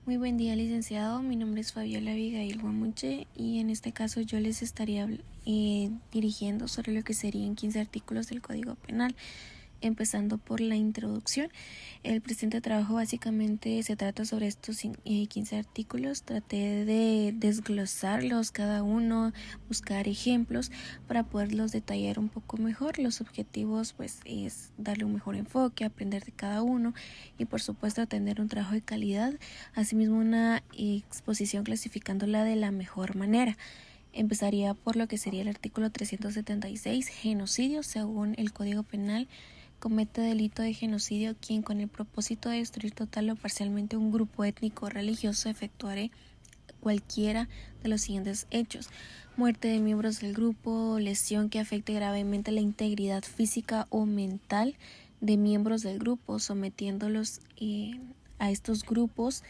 Muy buen día, licenciado. Mi nombre es Fabiola Abigail Guamuche y en este caso yo les estaría dirigiendo sobre lo que serían 15 artículos del Código Penal. Empezando por la introducción, el presente trabajo básicamente se trata sobre estos 15 artículos. Traté de desglosarlos cada uno, buscar ejemplos para poderlos detallar un poco mejor. Los objetivos pues es darle un mejor enfoque, aprender de cada uno y por supuesto tener un trabajo de calidad, asimismo una exposición clasificándola de la mejor manera. Empezaría por lo que sería el artículo 376, genocidio. Según el Código Penal, comete delito de genocidio quien con el propósito de destruir total o parcialmente un grupo étnico o religioso efectuare cualquiera de los siguientes hechos: muerte de miembros del grupo, lesión que afecte gravemente la integridad física o mental de miembros del grupo, sometiéndolos a estos grupos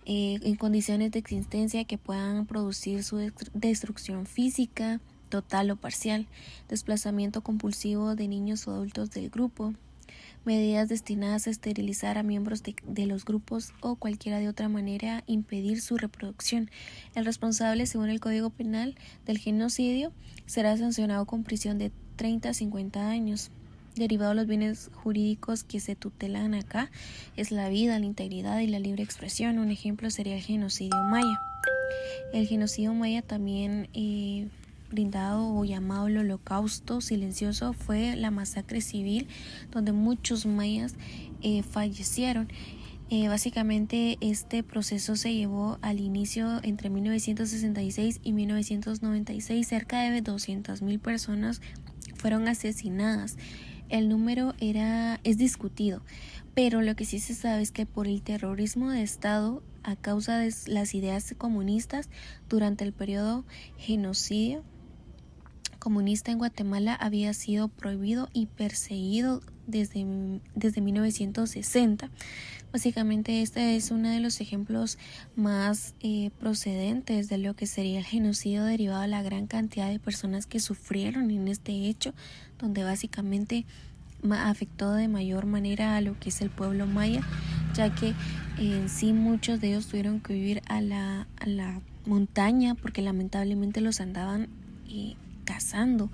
en condiciones de existencia que puedan producir su destrucción física total o parcial, desplazamiento compulsivo de niños o adultos del grupo, medidas destinadas a esterilizar a miembros de los grupos o cualquiera de otra manera impedir su reproducción. El responsable, según el Código Penal, del genocidio será sancionado con prisión de 30 a 50 años. Derivado de los bienes jurídicos que se tutelan acá es la vida, la integridad y la libre expresión. Un ejemplo sería el genocidio maya. El genocidio maya, también brindado o llamado el holocausto silencioso, fue la masacre civil donde muchos mayas fallecieron. Básicamente este proceso se llevó al inicio entre 1966 y 1996. Cerca de 200,000 personas fueron asesinadas. El número es discutido, pero lo que sí se sabe es que por el terrorismo de Estado a causa de las ideas comunistas durante el periodo genocidio comunista en Guatemala había sido prohibido y perseguido desde 1960. Básicamente este es uno de los ejemplos más procedentes de lo que sería el genocidio derivado de la gran cantidad de personas que sufrieron en este hecho, donde básicamente afectó de mayor manera a lo que es el pueblo maya, ya que en sí muchos de ellos tuvieron que vivir a la montaña porque lamentablemente los andaban cazando.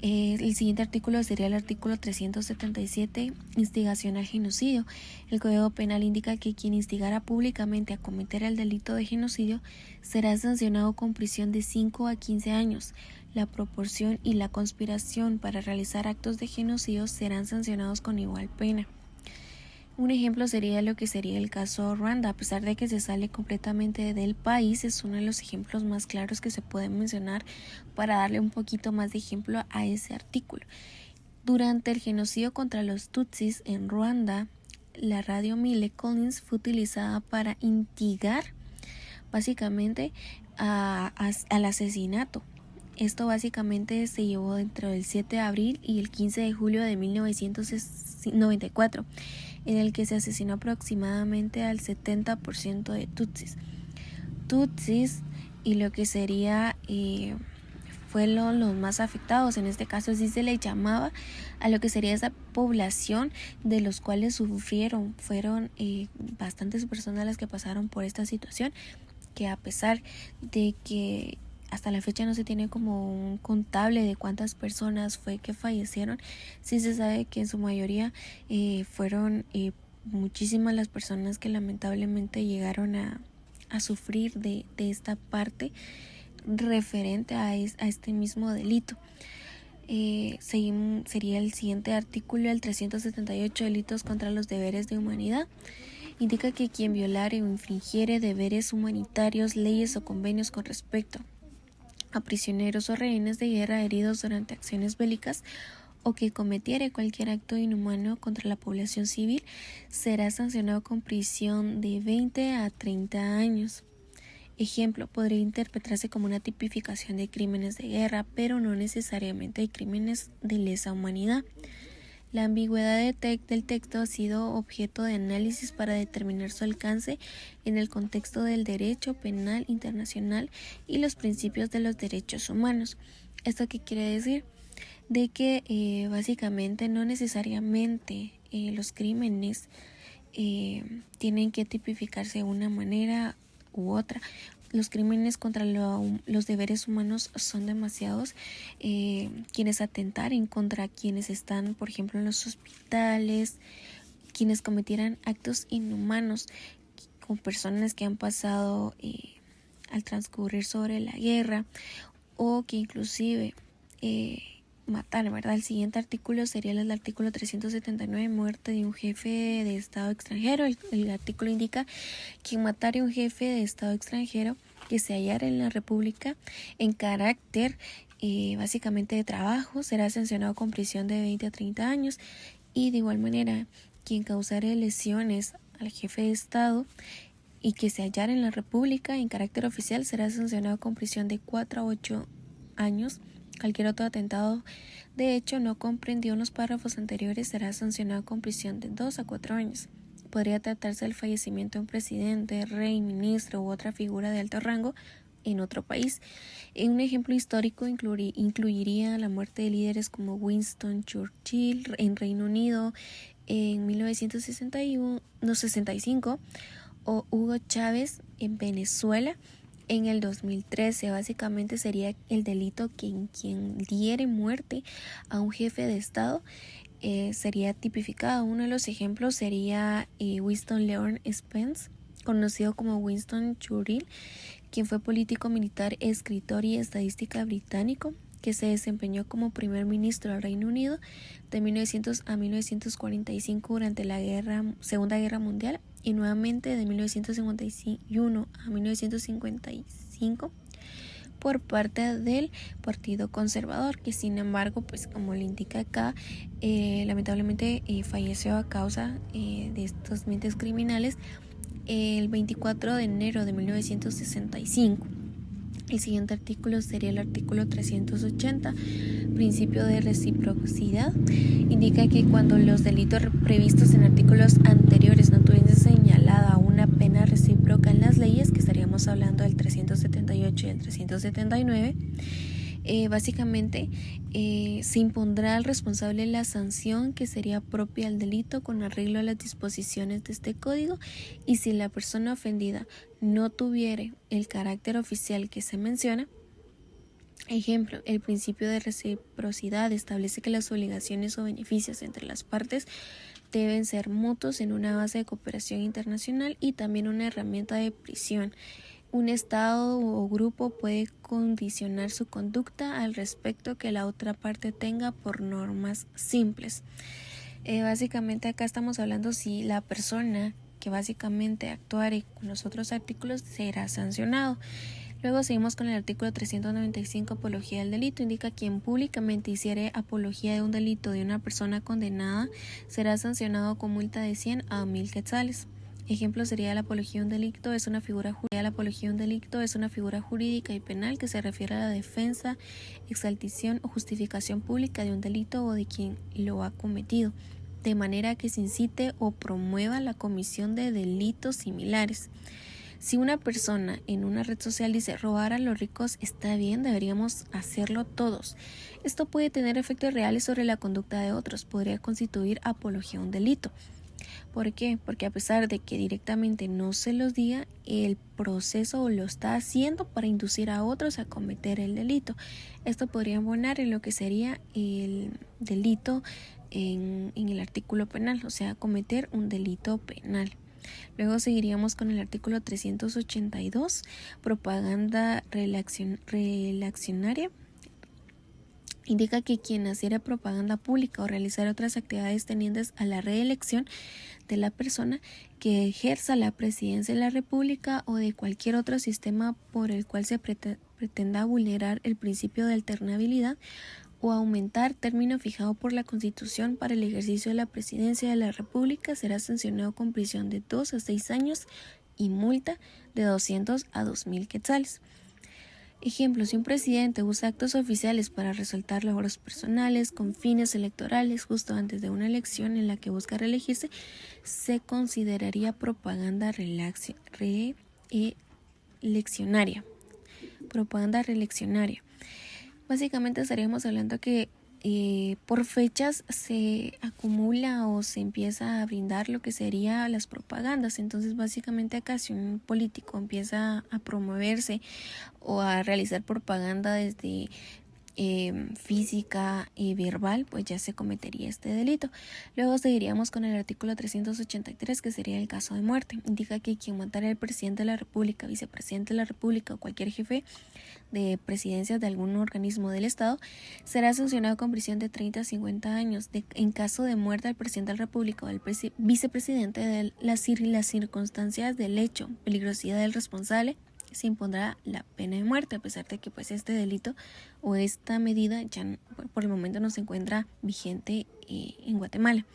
El siguiente artículo sería el artículo 377, instigación al genocidio. El Código Penal indica que quien instigara públicamente a cometer el delito de genocidio será sancionado con prisión de 5 a 15 años. La proporción y la conspiración para realizar actos de genocidio serán sancionados con igual pena. Un ejemplo sería lo que sería el caso Ruanda. A pesar de que se sale completamente del país, es uno de los ejemplos más claros que se pueden mencionar para darle un poquito más de ejemplo a ese artículo. Durante el genocidio contra los Tutsis en Ruanda, la radio Mille Collins fue utilizada para instigar básicamente al asesinato. Esto básicamente se llevó entre el 7 de abril y el 15 de julio de 1994, en el que se asesinó aproximadamente al 70% de Tutsis y lo que sería fueron los más afectados. En este caso sí se le llamaba a lo que sería esa población de los cuales sufrieron. Fueron bastantes personas las que pasaron por esta situación, que a pesar de que hasta la fecha no se tiene como un contable de cuántas personas fue que fallecieron, sí se sabe que en su mayoría fueron muchísimas las personas que lamentablemente llegaron a sufrir de esta parte referente a este mismo delito. Sería el siguiente artículo, el 378, delitos contra los deberes de humanidad. Indica que quien violare o infringiere deberes humanitarios, leyes o convenios con respecto a prisioneros o rehenes de guerra heridos durante acciones bélicas o que cometiere cualquier acto inhumano contra la población civil será sancionado con prisión de 20 a 30 años. Ejemplo, podría interpretarse como una tipificación de crímenes de guerra, pero no necesariamente de crímenes de lesa humanidad. La ambigüedad del texto ha sido objeto de análisis para determinar su alcance en el contexto del derecho penal internacional y los principios de los derechos humanos. ¿Esto qué quiere decir? De que básicamente no necesariamente los crímenes tienen que tipificarse de una manera u otra. Los crímenes contra los deberes humanos son demasiados, quienes atentaren contra quienes están, por ejemplo, en los hospitales, quienes cometieran actos inhumanos con personas que han pasado al transcurrir sobre la guerra, o que inclusive matar, ¿verdad? El siguiente artículo sería el artículo 379, muerte de un jefe de Estado extranjero. El artículo indica que matar a un jefe de Estado extranjero que se hallara en la República en carácter básicamente de trabajo será sancionado con prisión de 20 a 30 años, y de igual manera quien causare lesiones al jefe de Estado y que se hallara en la República en carácter oficial será sancionado con prisión de 4 a 8 años. Cualquier otro atentado de hecho no comprendido en los párrafos anteriores será sancionado con prisión de 2 a 4 años. Podría tratarse del fallecimiento de un presidente, rey, ministro u otra figura de alto rango en otro país. Un ejemplo histórico incluiría la muerte de líderes como Winston Churchill en Reino Unido en 1965 o Hugo Chávez en Venezuela en el 2013. Básicamente sería el delito que quien diere muerte a un jefe de Estado sería tipificado. Uno de los ejemplos sería Winston Leon Spence, conocido como Winston Churchill, quien fue político militar, escritor y estadística británico, que se desempeñó como primer ministro del Reino Unido de 1900 a 1945 durante la Segunda Guerra Mundial, y nuevamente de 1951 a 1955 por parte del Partido Conservador, que sin embargo, pues como le indica acá, lamentablemente falleció a causa de estos mentes criminales el 24 de enero de 1965. El siguiente artículo sería el artículo 380, principio de reciprocidad. Indica que cuando los delitos previstos en artículos anteriores no tuviesen señalada una pena recíproca en las leyes, que estaríamos hablando del 378 y el 379, básicamente se impondrá al responsable la sanción que sería propia al delito con arreglo a las disposiciones de este código, y si la persona ofendida no tuviere el carácter oficial que se menciona. Ejemplo, el principio de reciprocidad establece que las obligaciones o beneficios entre las partes deben ser mutuos en una base de cooperación internacional y también una herramienta de prisión. Un Estado o grupo puede condicionar su conducta al respecto que la otra parte tenga por normas simples. Básicamente acá estamos hablando si la persona que básicamente actuare con los otros artículos será sancionado. Luego seguimos con el artículo 395, apología del delito. Indica quien públicamente hiciere apología de un delito de una persona condenada será sancionado con multa de 100 a 1000 quetzales. Ejemplo sería la apología de un delito es una figura jurídica y penal que se refiere a la defensa, exaltación o justificación pública de un delito o de quien lo ha cometido, de manera que se incite o promueva la comisión de delitos similares. Si una persona en una red social dice robar a los ricos está bien, deberíamos hacerlo todos. Esto puede tener efectos reales sobre la conducta de otros, podría constituir apología a un delito. ¿Por qué? Porque a pesar de que directamente no se los diga, el proceso lo está haciendo para inducir a otros a cometer el delito. Esto podría abonar en lo que sería el delito en el artículo penal, o sea, cometer un delito penal. Luego seguiríamos con el artículo 382, propaganda reaccionaria. Indica que quien hiciera propaganda pública o realizar otras actividades tendientes a la reelección de la persona que ejerza la presidencia de la República o de cualquier otro sistema por el cual se pretenda vulnerar el principio de alternabilidad o aumentar término fijado por la Constitución para el ejercicio de la presidencia de la República será sancionado con prisión de 2 a 6 años y multa de 200 a 2000 quetzales. Ejemplo, si un presidente usa actos oficiales para resaltar logros personales con fines electorales justo antes de una elección en la que busca reelegirse, se consideraría propaganda reeleccionaria. Básicamente estaríamos hablando que por fechas se acumula o se empieza a brindar lo que sería las propagandas. Entonces básicamente acá si un político empieza a promoverse o a realizar propaganda desde física y verbal, pues ya se cometería este delito. Luego seguiríamos con el artículo 383, que sería el caso de muerte. Indica que quien matara al presidente de la República, vicepresidente de la República o cualquier jefe de presidencia de algún organismo del Estado será sancionado con prisión de 30 a 50 años. En caso de muerte del presidente de la República o del vicepresidente, de las circunstancias del hecho, peligrosidad del responsable, se impondrá la pena de muerte, a pesar de que pues este delito o esta medida ya por el momento no se encuentra vigente en Guatemala.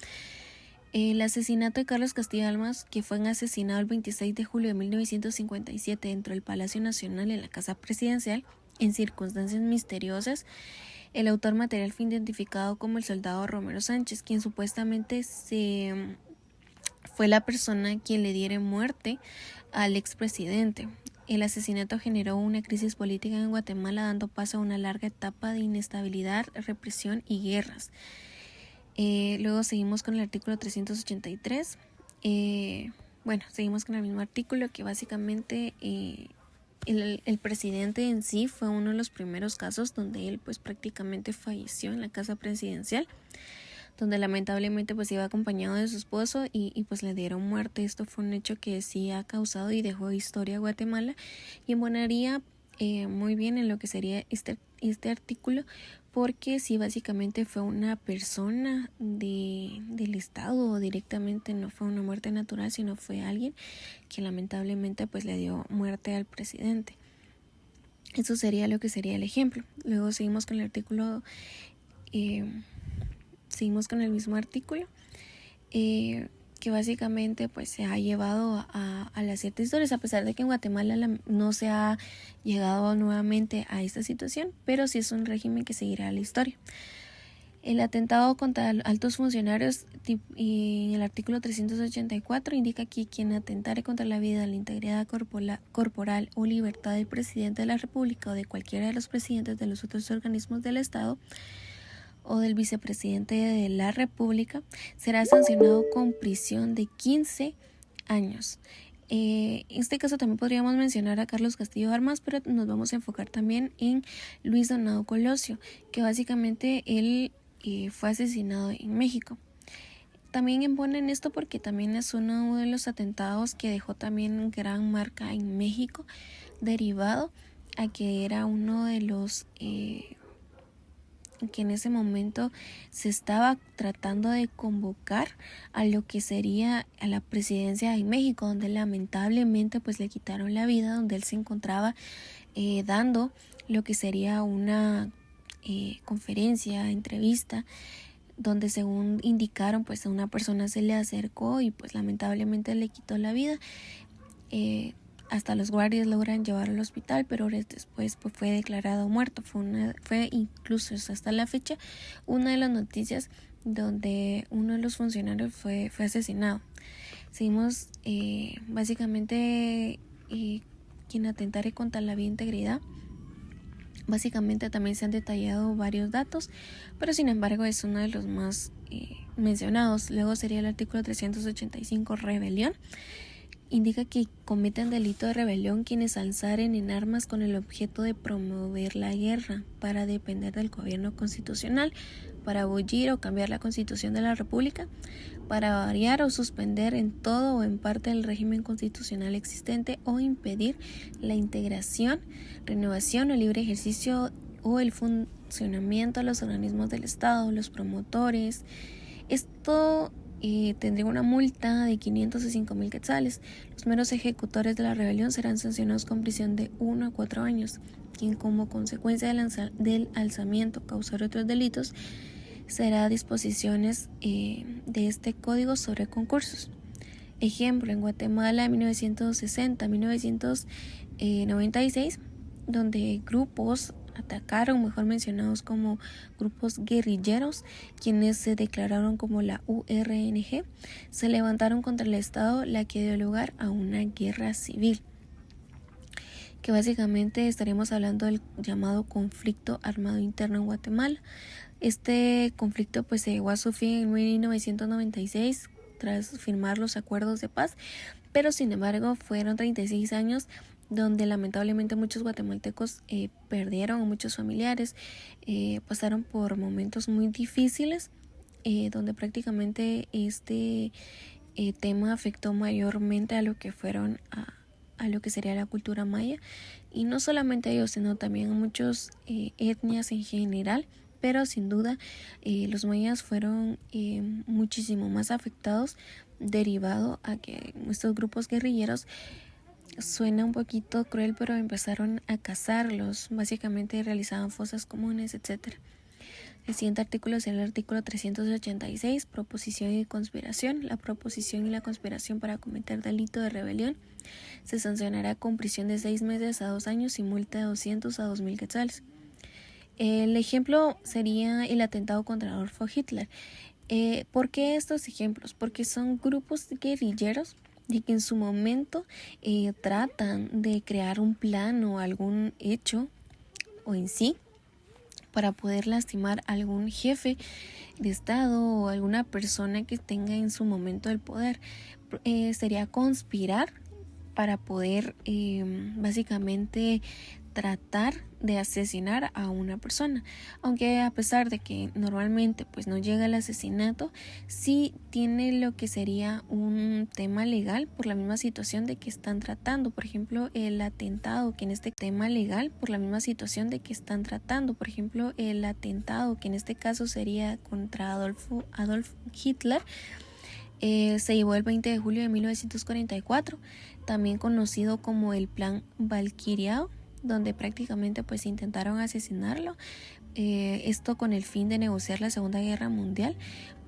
El asesinato de Carlos Castillo Almas, que fue asesinado el 26 de julio de 1957 dentro del Palacio Nacional en la Casa Presidencial, en circunstancias misteriosas. El autor material fue identificado como el soldado Romero Sánchez, quien supuestamente fue la persona quien le diera muerte al expresidente. El asesinato generó una crisis política en Guatemala, dando paso a una larga etapa de inestabilidad, represión y guerras. Luego seguimos con el artículo 383. Seguimos con el mismo artículo, que básicamente el presidente en sí fue uno de los primeros casos donde él pues prácticamente falleció en la casa presidencial, donde lamentablemente pues iba acompañado de su esposo y pues le dieron muerte. Esto fue un hecho que sí ha causado y dejó historia a Guatemala, y embonaría muy bien en lo que sería este artículo, porque sí básicamente fue una persona del Estado, directamente no fue una muerte natural, sino fue alguien que lamentablemente pues le dio muerte al presidente. Eso sería lo que sería el ejemplo. Luego seguimos con el artículo, seguimos con el mismo artículo, que básicamente pues se ha llevado a las ciertas historias, a pesar de que en Guatemala no se ha llegado nuevamente a esta situación, pero sí es un régimen que seguirá la historia. El atentado contra altos funcionarios, en el artículo 384, indica que quien atentare contra la vida, la integridad corporal o libertad del presidente de la República o de cualquiera de los presidentes de los otros organismos del Estado o del vicepresidente de la República será sancionado con prisión de 15 años. En este caso también podríamos mencionar a Carlos Castillo Armas, pero nos vamos a enfocar también en Luis Donado Colosio, que básicamente él fue asesinado en México. También imponen esto porque también es uno de los atentados que dejó también gran marca en México, derivado a que era uno de los que en ese momento se estaba tratando de convocar a lo que sería a la presidencia de México, donde lamentablemente pues le quitaron la vida, donde él se encontraba dando lo que sería una conferencia, entrevista, donde según indicaron pues a una persona se le acercó y pues lamentablemente le quitó la vida. Hasta los guardias logran llevarlo al hospital, pero horas después pues, fue declarado muerto. Fue incluso hasta la fecha una de las noticias donde uno de los funcionarios fue asesinado. Seguimos básicamente quien atentare contra la vida e integridad. Básicamente también se han detallado varios datos, pero sin embargo es uno de los más mencionados. Luego sería el artículo 385, rebelión. Indica que cometen delito de rebelión quienes alzaren en armas con el objeto de promover la guerra para depender del gobierno constitucional, para abolir o cambiar la constitución de la República, para variar o suspender en todo o en parte el régimen constitucional existente o impedir la integración, renovación o libre ejercicio o el funcionamiento de los organismos del Estado, los promotores. Esto tendría una multa de 500 a 5,000 quetzales. Los meros ejecutores de la rebelión serán sancionados con prisión de 1 a 4 años. Quien como consecuencia del alzamiento causar otros delitos será a disposiciones de este código sobre concursos. Ejemplo, en Guatemala de 1960 a 1996, donde grupos atacaron, mejor mencionados como grupos guerrilleros, quienes se declararon como la URNG, se levantaron contra el Estado, la que dio lugar a una guerra civil. que básicamente estaremos hablando del llamado conflicto armado interno en Guatemala. Este conflicto pues se llegó a su fin en 1996 tras firmar los acuerdos de paz, pero sin embargo fueron 36 años donde lamentablemente muchos guatemaltecos perdieron a muchos familiares, pasaron por momentos muy difíciles, donde prácticamente este tema afectó mayormente a lo que fueron a lo que sería la cultura maya, y no solamente a ellos sino también a muchas etnias en general, pero sin duda los mayas fueron muchísimo más afectados derivado a que estos grupos guerrilleros, suena un poquito cruel, pero empezaron a cazarlos, básicamente realizaban fosas comunes, etc. El siguiente artículo es el artículo 386, proposición y conspiración. La proposición y la conspiración para cometer delito de rebelión se sancionará con prisión de 6 meses a 2 años y multa de 200 a 2.000 quetzales. El ejemplo sería el atentado contra Adolfo Hitler. ¿Por qué estos ejemplos? Porque son grupos guerrilleros y que en su momento tratan de crear un plan o algún hecho o en sí para poder lastimar a algún jefe de Estado o alguna persona que tenga en su momento el poder. Sería conspirar para poder básicamente tratar de asesinar a una persona, aunque a pesar de que normalmente pues no llega al asesinato, sí tiene lo que sería un tema legal por la misma situación de que están tratando. Por ejemplo, el atentado que en este tema legal por la misma situación de que están tratando, por ejemplo, el atentado que en este caso sería contra Adolf Hitler, se llevó el 20 de julio de 1944, también conocido como el Plan Valkyria, donde prácticamente pues intentaron asesinarlo, esto con el fin de negociar la Segunda Guerra Mundial,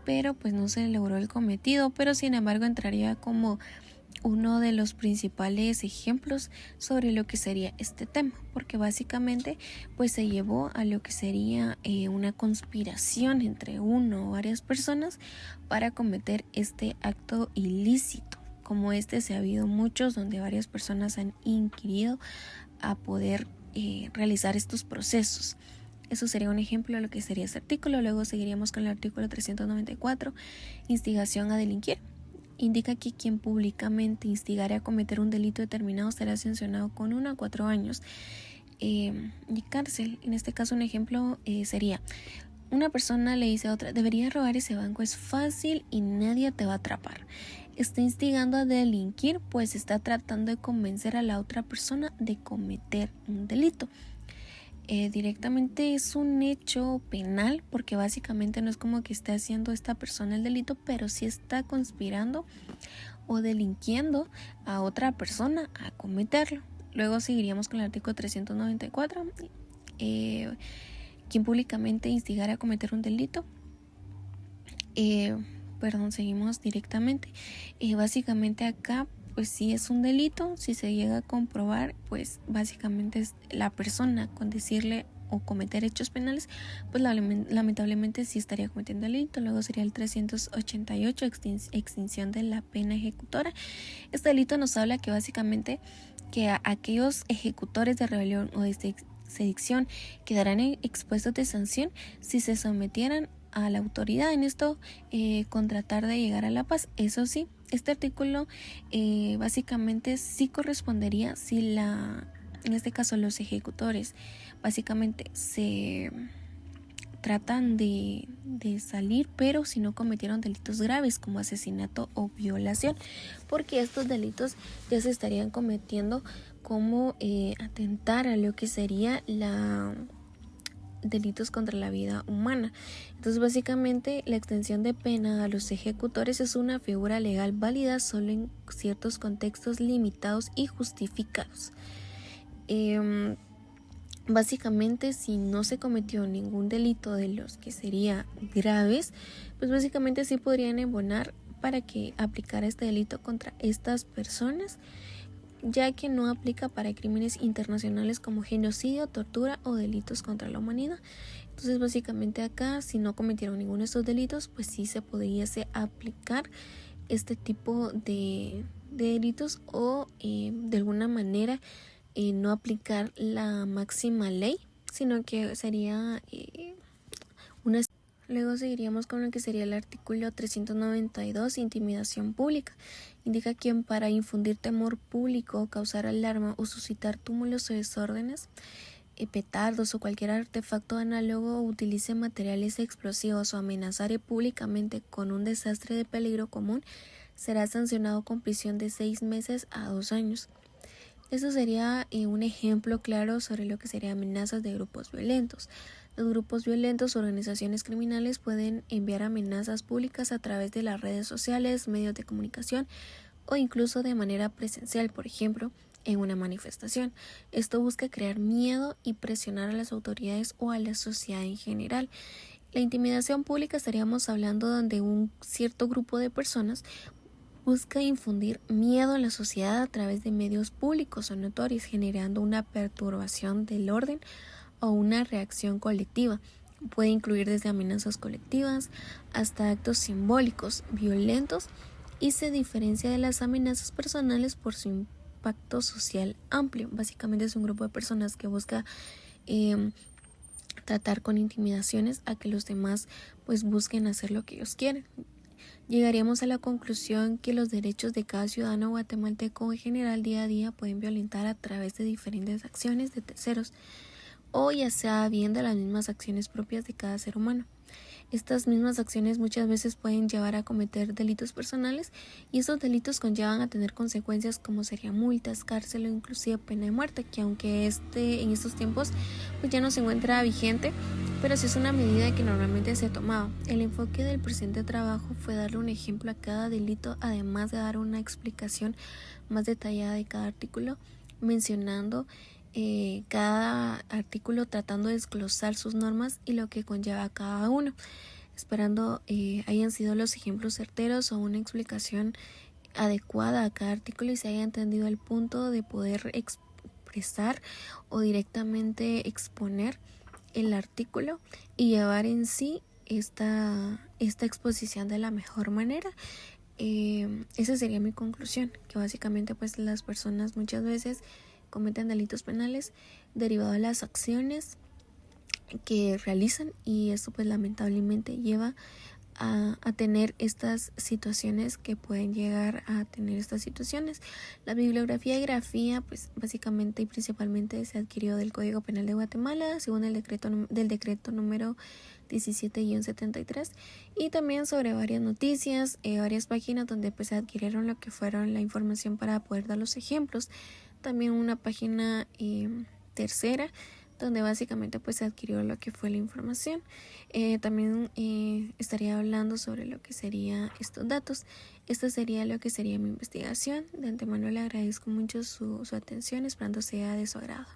pero pues no se logró el cometido, pero sin embargo entraría como uno de los principales ejemplos sobre lo que sería este tema, porque básicamente pues se llevó a lo que sería una conspiración entre uno o varias personas para cometer este acto ilícito. Como este se ha habido muchos donde varias personas han inquirido a poder realizar estos procesos. Eso sería un ejemplo de lo que sería este artículo. Luego seguiríamos con el artículo 394, instigación a delinquir. Indica que quien públicamente instigare a cometer un delito determinado será sancionado con 1 a 4 años de cárcel. En este caso un ejemplo sería: una persona le dice a otra, deberías robar ese banco, es fácil y nadie te va a atrapar. Está instigando a delinquir, pues está tratando de convencer a la otra persona de cometer un delito. Directamente es un hecho penal, porque básicamente no es como que esté haciendo esta persona el delito, pero sí está conspirando o delinquiendo a otra persona a cometerlo. Luego seguiríamos con el artículo 394, quien públicamente instigara a cometer un delito. Seguimos directamente. Básicamente acá pues si es un delito, si se llega a comprobar, pues básicamente es la persona con decirle o cometer hechos penales, pues lamentablemente sí estaría cometiendo delito. Luego sería el 388, extinción de la pena ejecutora. Este delito nos habla que básicamente que aquellos ejecutores de rebelión o de sedición quedarán expuestos de sanción si se sometieran a la autoridad en esto, con tratar de llegar a la paz. Eso sí, este artículo básicamente sí correspondería si en este caso los ejecutores básicamente se tratan de salir, pero si no cometieron delitos graves como asesinato o violación, porque estos delitos ya se estarían cometiendo como atentar a lo que sería delitos contra la vida humana. Entonces básicamente la extensión de pena a los ejecutores es una figura legal válida solo en ciertos contextos limitados y justificados. Básicamente si no se cometió ningún delito de los que sería graves, pues básicamente sí podrían embonar para que aplicara este delito contra estas personas, ya que no aplica para crímenes internacionales como genocidio, tortura o delitos contra la humanidad. Entonces básicamente acá, si no cometieron ninguno de estos delitos, pues sí se podría aplicar este tipo de delitos, o de alguna manera no aplicar la máxima ley, sino que sería una... Luego seguiríamos con lo que sería el artículo 392, intimidación pública. Indica quien para infundir temor público, causar alarma o suscitar túmulos o desórdenes, petardos o cualquier artefacto análogo, utilice materiales explosivos o amenazare públicamente con un desastre de peligro común, será sancionado con prisión de 6 meses a 2 años. Eso sería un ejemplo claro sobre lo que serían amenazas de grupos violentos. Los grupos violentos o organizaciones criminales pueden enviar amenazas públicas a través de las redes sociales, medios de comunicación o incluso de manera presencial, por ejemplo, en una manifestación. Esto busca crear miedo y presionar a las autoridades o a la sociedad en general. La intimidación pública estaríamos hablando donde un cierto grupo de personas busca infundir miedo en la sociedad a través de medios públicos o notorios, generando una perturbación del orden o una reacción colectiva. Puede incluir desde amenazas colectivas hasta actos simbólicos, violentos, y se diferencia de las amenazas personales por su impacto social amplio. Básicamente es un grupo de personas que busca tratar con intimidaciones a que los demás pues busquen hacer lo que ellos quieren. Llegaríamos a la conclusión que los derechos de cada ciudadano guatemalteco en general día a día pueden violentar a través de diferentes acciones de terceros, o ya sea bien de las mismas acciones propias de cada ser humano. Estas mismas acciones muchas veces pueden llevar a cometer delitos personales, y estos delitos conllevan a tener consecuencias como serían multas, cárcel o inclusive pena de muerte, que aunque en estos tiempos pues ya no se encuentra vigente, pero sí es una medida que normalmente se ha tomado. El enfoque del presente trabajo fue darle un ejemplo a cada delito, además de dar una explicación más detallada de cada artículo, mencionando cada artículo, tratando de desglosar sus normas y lo que conlleva cada uno, esperando hayan sido los ejemplos certeros o una explicación adecuada a cada artículo y se haya entendido el punto de poder expresar o directamente exponer el artículo y llevar en sí esta exposición de la mejor manera. Esa sería mi conclusión, que básicamente pues las personas muchas veces cometen delitos penales derivados de las acciones que realizan, y esto pues lamentablemente lleva a tener estas situaciones que pueden llegar a tener estas situaciones. La bibliografía y grafía pues básicamente y principalmente se adquirió del Código Penal de Guatemala según el decreto número 17-73, y también sobre varias noticias, varias páginas donde pues se adquirieron lo que fueron la información para poder dar los ejemplos. También una página tercera donde básicamente pues se adquirió lo que fue la información. También estaría hablando sobre lo que sería estos datos. Esto sería lo que sería mi investigación. De antemano le agradezco mucho su atención, esperando sea de su agrado.